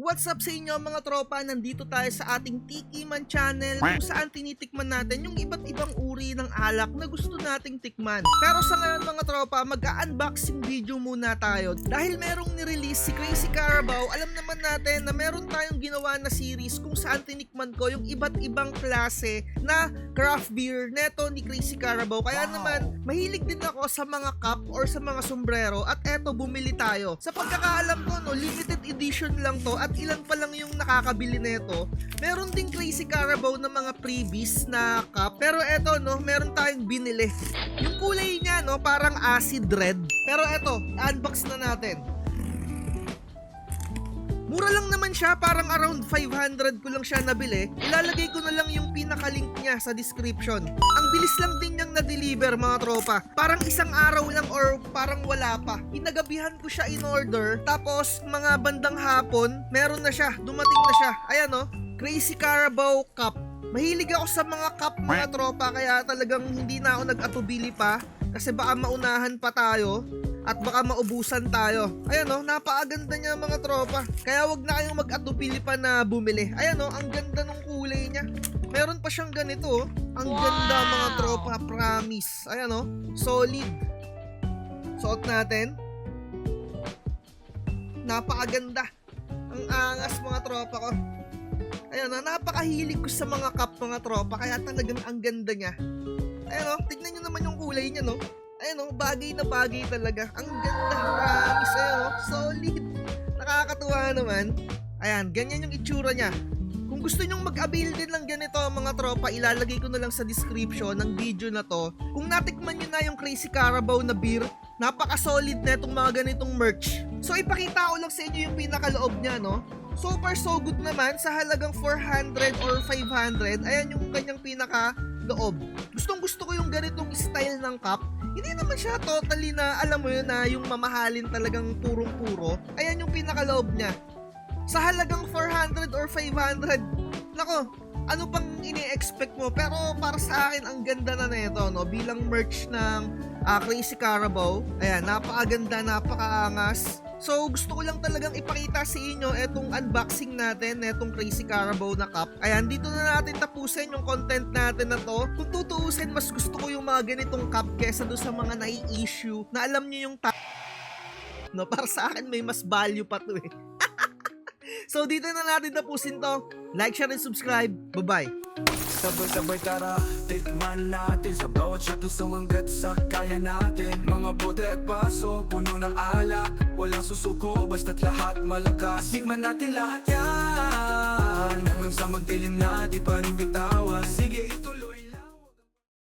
What's up sa inyo mga tropa? Nandito tayo sa ating Tiki Man channel kung saan tinitikman natin yung iba't ibang uri ng alak na gusto nating tikman. Pero sa ngayon mga tropa, mag-unboxing video muna tayo. Dahil merong nirelease si Crazy Carabao, alam naman natin na meron tayong ginawa na series kung saan tinikman ko yung iba't ibang klase na craft beer neto ni Crazy Carabao. Kaya naman, mahilig din ako sa mga cup or sa mga sombrero at eto bumili tayo. Sa pagkakaalam ko, no, limited edition lang to at ilan pa lang yung nakakabili nito. Meron ding Crazy Carabao na mga freebies na cup. Pero eto, no, meron tayong binili. Yung kulay niya, no, parang acid red. Pero eto, unbox na natin. Mura lang naman siya, parang around 500 ko lang siya nabili. Ilalagay ko na lang yung pinaka-link niya sa description. Ang bilis lang din niyang na-deliver mga tropa. Parang isang araw lang or parang wala pa. Inagabihan ko siya in order. Tapos mga bandang hapon, meron na siya. Dumating na siya. Ayan o, Crazy Carabao Cup. Mahilig ako sa mga cup mga tropa. Kaya talagang hindi na ako nag-atubili pa. Kasi baka maunahan pa tayo. At baka maubusan tayo. Ayan o, napakaganda niya mga tropa. Kaya wag na kayong mag-atubili pa na bumili. Ayan o, ang ganda ng kulay niya. Meron pa siyang ganito o. Ang ganda mga tropa, promise. Ayan o, solid. Suot natin. Napakaganda. Ang angas mga tropa ko. Ayan o, napakahilig ko sa mga cup mga tropa. Kaya talagang ang ganda niya. Ayan o, tignan nyo naman yung kulay niya no. Ayan o, bagay na bagay talaga. Ang ganda, promise. Ayan o, solid. Nakakatuwa naman. Ayan, ganyan yung itsura niya. Kung gusto nyong mag-avail din lang ganito mga tropa, ilalagay ko na lang sa description ng video na to. Kung natikman nyo na yung Crazy Carabao na beer, napaka-solid na itong mga ganitong merch. So ipakita ko lang sa inyo yung pinakaloob niya no. Super so good naman sa halagang 400 or 500. Ayan yung kanyang pinaka-loob. Gustong gusto ko yung ganitong style ng cup. Hindi naman siya totally na alam mo yun na yung mamahalin talagang purong-puro. Ayan yung pinakaloob niya. Sa halagang 400 or 500, nako, ano pang ini-expect mo? Pero para sa akin, ang ganda na nito, no? Bilang merch ng Crazy Carabao. Ayan, napakaganda, napakaangas. So, gusto ko lang talagang ipakita sa inyo etong unboxing natin, etong Crazy Carabao na cup. Ayan, dito na natin tapusin yung content natin na to. Kung tutuusin, mas gusto ko yung mga ganitong cup kesa doon sa mga nai-issue na alam nyo yung no, para sa akin, may mas value pa to eh. So, dito na natin tapusin to. Like, share, and subscribe. Bye-bye. Sabay-sabay tara, tikman natin sa bawat shadow sa hanggat sa kaya natin. Mga bote at baso, puno ng alak. Walang susuko, basta't lahat malakas. Tikman natin lahat yan, hanggang sa magdilim na di pa rin bitawan. Sige